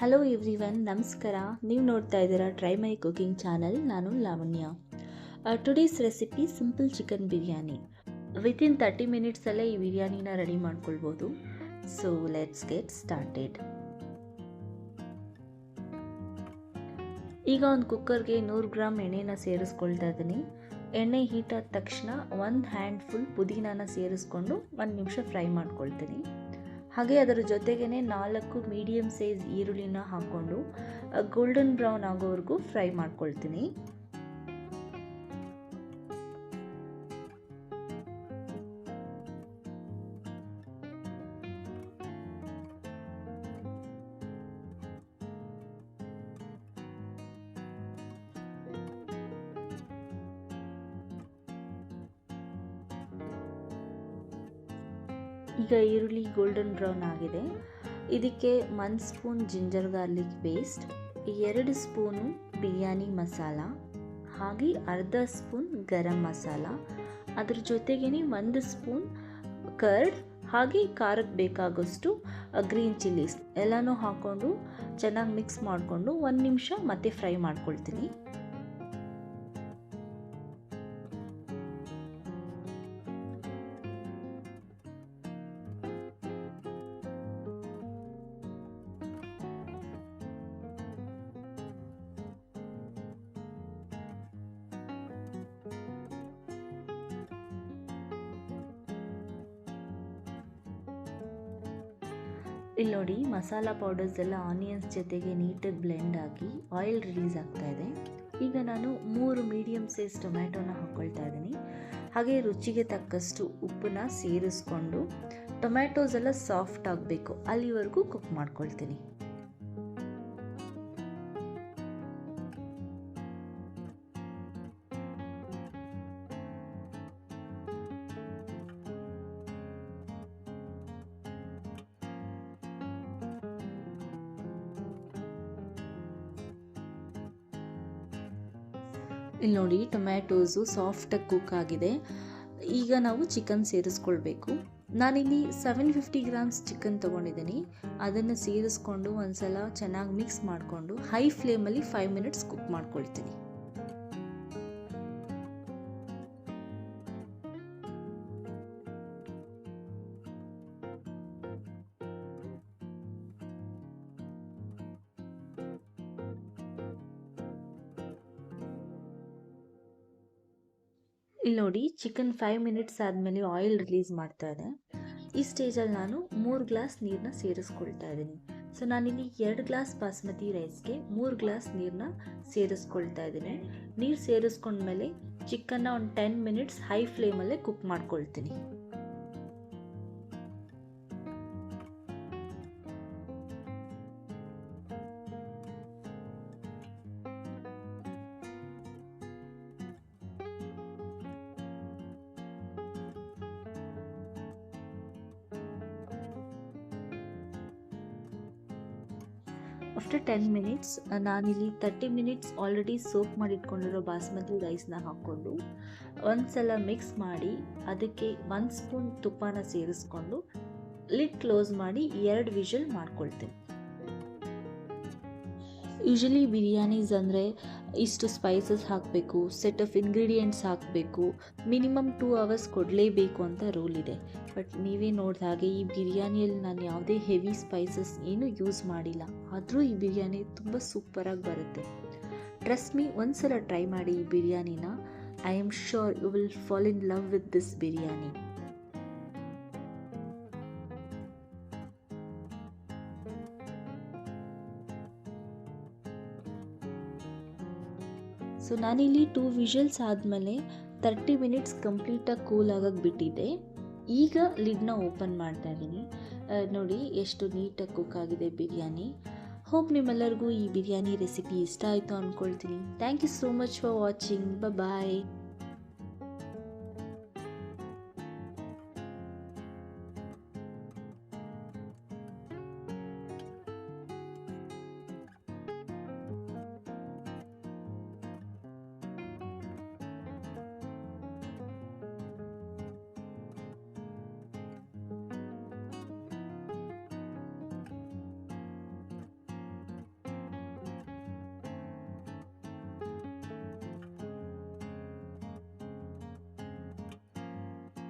Hello everyone, ನಮಸ್ಕಾರ. ನೀವು ನೋಡ್ತಾ ಇದ್ದೀರಾ ಟ್ರೈ ಮೈ ಕುಕಿಂಗ್ ಚಾನಲ್. ನಾನು Lavanya. Today's recipe simple chicken biryani. Within 30 ಮಿನಿಟ್ಸಲ್ಲೇ ಈ ಬಿರಿಯಾನಿನ ರೆಡಿ ಮಾಡ್ಕೊಳ್ಬೋದು. So let's get started. ಈಗ ಒಂದು ಕುಕ್ಕರ್ಗೆ 100 ಗ್ರಾಮ್ ಎಣ್ಣೆನ ಸೇರಿಸ್ಕೊಳ್ತಾ ಇದ್ದೀನಿ. ಎಣ್ಣೆ ಹೀಟ್ ಆದ ತಕ್ಷಣ 1 ಹ್ಯಾಂಡ್ ಫುಲ್ ಪುದೀನಾನ ಸೇರಿಸ್ಕೊಂಡು 1 ನಿಮಿಷ ಫ್ರೈ ಮಾಡ್ಕೊಳ್ತೀನಿ. ಹಾಗೆ ಅದರ ಜೊತೆಗೇ 4 ಮೀಡಿಯಮ್ ಸೈಜ್ ಈರುಳ್ಳಿನ ಹಾಕ್ಕೊಂಡು ಗೋಲ್ಡನ್ ಬ್ರೌನ್ ಆಗೋವರೆಗೂ ಫ್ರೈ ಮಾಡ್ಕೊಳ್ತೀನಿ. ಈಗ ಈರುಳ್ಳಿ ಗೋಲ್ಡನ್ ಬ್ರೌನ್ ಆಗಿದೆ. ಇದಕ್ಕೆ 1 spoon ginger garlic paste, 2 spoon biryani masala, ಹಾಗೆ ಅರ್ಧ ಸ್ಪೂನ್ ಗರಂ ಮಸಾಲ, ಅದ್ರ ಜೊತೆಗೇ 1 ಸ್ಪೂನ್ ಕರ್ಡ್, ಹಾಗೆ ಖಾರಕ್ಕೆ ಬೇಕಾಗೋಷ್ಟು ಗ್ರೀನ್ ಚಿಲ್ಲೀಸ್ ಎಲ್ಲನೂ ಹಾಕ್ಕೊಂಡು ಚೆನ್ನಾಗಿ ಮಿಕ್ಸ್ ಮಾಡಿಕೊಂಡು 1 ನಿಮಿಷ ಮತ್ತೆ ಫ್ರೈ ಮಾಡ್ಕೊಳ್ತೀನಿ. ಇಲ್ಲಿ ನೋಡಿ, ಮಸಾಲ ಪೌಡರ್ಸ್ ಎಲ್ಲ ಆನಿಯನ್ಸ್ ಜೊತೆಗೆ ನೀಟಾಗಿ ಬ್ಲೆಂಡ್ ಆಗಿ ಆಯಿಲ್ ರಿಲೀಸ್ ಆಗ್ತಾ ಇದೆ. ಈಗ ನಾನು 3 ಮೀಡಿಯಮ್ ಸೈಜ್ ಟೊಮ್ಯಾಟೋನ ಹಾಕ್ಕೊಳ್ತಾ ಇದ್ದೀನಿ. ಹಾಗೆ ರುಚಿಗೆ ತಕ್ಕಷ್ಟು ಉಪ್ಪನ್ನ ಸೇರಿಸ್ಕೊಂಡು ಟೊಮ್ಯಾಟೋಸ್ ಎಲ್ಲ ಸಾಫ್ಟ್ ಆಗಬೇಕು ಅಲ್ಲಿವರೆಗೂ ಕುಕ್ ಮಾಡ್ಕೊಳ್ತೀನಿ. ಇಲ್ಲಿ ನೋಡಿ, ಟೊಮ್ಯಾಟೋಸು ಸಾಫ್ಟಾಗಿ ಕುಕ್ ಆಗಿದೆ. ಈಗ ನಾವು ಚಿಕನ್ ಸೇರಿಸ್ಕೊಳ್ಬೇಕು. ನಾನಿಲ್ಲಿ 750 ಗ್ರಾಮ್ಸ್ ಚಿಕನ್ ತೊಗೊಂಡಿದ್ದೀನಿ. ಅದನ್ನು ಸೇರಿಸ್ಕೊಂಡು ಒಂದ್ಸಲ ಚೆನ್ನಾಗಿ ಮಿಕ್ಸ್ ಮಾಡಿಕೊಂಡು ಹೈ ಫ್ಲೇಮಲ್ಲಿ 5 ಮಿನಿಟ್ಸ್ ಕುಕ್ ಮಾಡ್ಕೊಳ್ತೀನಿ. ಇಲ್ಲಿ ನೋಡಿ, ಚಿಕನ್ 5 ಮಿನಿಟ್ಸ್ ಆದಮೇಲೆ ಆಯಿಲ್ ರಿಲೀಸ್ ಮಾಡ್ತಾ ಇದೆ. ಈ ಸ್ಟೇಜಲ್ಲಿ ನಾನು 3 ಗ್ಲಾಸ್ ನೀರನ್ನ ಸೇರಿಸ್ಕೊಳ್ತಾ ಇದ್ದೀನಿ. ಸೊ ನಾನಿಲ್ಲಿ 2 ಗ್ಲಾಸ್ ಬಾಸ್ಮತಿ ರೈಸ್ಗೆ 3 ಗ್ಲಾಸ್ ನೀರನ್ನ ಸೇರಿಸ್ಕೊಳ್ತಾ ಇದ್ದೀನಿ. ನೀರು ಸೇರಿಸ್ಕೊಂಡ್ಮೇಲೆ ಚಿಕನ್ನ ಒಂದು 10 ಮಿನಿಟ್ಸ್ ಹೈ ಫ್ಲೇಮಲ್ಲೇ ಕುಕ್ ಮಾಡ್ಕೊಳ್ತೀನಿ. ಆಫ್ಟರ್ 10 ಮಿನಿಟ್ಸ್ ನಾನಿಲ್ಲಿ 30 ಮಿನಿಟ್ಸ್ ಆಲ್ರೆಡಿ ಸೋಕ್ ಮಾಡಿ ಇಟ್ಕೊಂಡಿರೋ ಬಾಸ್ಮತಿ ರೈಸ್ನ ಹಾಕ್ಕೊಂಡು ಒಂದ್ಸಲ ಮಿಕ್ಸ್ ಮಾಡಿ ಅದಕ್ಕೆ 1 ಸ್ಪೂನ್ ತುಪ್ಪನ ಸೇರಿಸ್ಕೊಂಡು ಲಿಡ್ ಕ್ಲೋಸ್ ಮಾಡಿ 2 ವಿಷಲ್ ಮಾಡ್ಕೊಳ್ತೀನಿ. ಯೂಶಲಿ ಬಿರಿಯಾನೀಸ್ ಅಂದರೆ ಇಷ್ಟು ಸ್ಪೈಸಸ್ ಹಾಕಬೇಕು, ಸೆಟ್ ಆಫ್ ಇಂಗ್ರೀಡಿಯೆಂಟ್ಸ್ ಹಾಕಬೇಕು, ಮಿನಿಮಮ್ 2 ಅವರ್ಸ್ ಕೊಡಲೇಬೇಕು ಅಂತ ರೂಲ್ ಇದೆ. ಬಟ್ ನೀವೇ ನೋಡಿದ ಹಾಗೆ ಈ ಬಿರಿಯಾನಿಯಲ್ಲಿ ನಾನು ಯಾವುದೇ ಹೆವಿ ಸ್ಪೈಸಸ್ ಏನೂ ಯೂಸ್ ಮಾಡಿಲ್ಲ. ಆದರೂ ಈ ಬಿರಿಯಾನಿ ತುಂಬ ಸೂಪರಾಗಿ ಬರುತ್ತೆ. ಟ್ರಸ್ಟ್ ಮೀ, ಒಂದ್ಸಲ ಟ್ರೈ ಮಾಡಿ ಈ ಬಿರಿಯಾನಿನ. I am sure you will fall in love with this biryani. So ನಾನಿಲ್ಲಿ 2 ವಿಷಲ್ಸ್ ಆದಮೇಲೆ 30 ಮಿನಿಟ್ಸ್ ಕಂಪ್ಲೀಟಾಗಿ ಕೂಲ್ ಆಗೋಕ್ಕೆ ಬಿಟ್ಟಿದ್ದೆ. ಈಗ ಲಿಡ್ನ ಓಪನ್ ಮಾಡ್ತಾ ಇದ್ದೀನಿ. ನೋಡಿ ಎಷ್ಟು ನೀಟಾಗಿ ಕುಕ್ ಆಗಿದೆ ಬಿರಿಯಾನಿ. ಹೋಪ್ ನಿಮ್ಮೆಲ್ಲರಿಗೂ ಈ ಬಿರಿಯಾನಿ ರೆಸಿಪಿ ಇಷ್ಟ ಆಯಿತು ಅಂದ್ಕೊಳ್ತೀನಿ. Thank you so much for watching. Bye.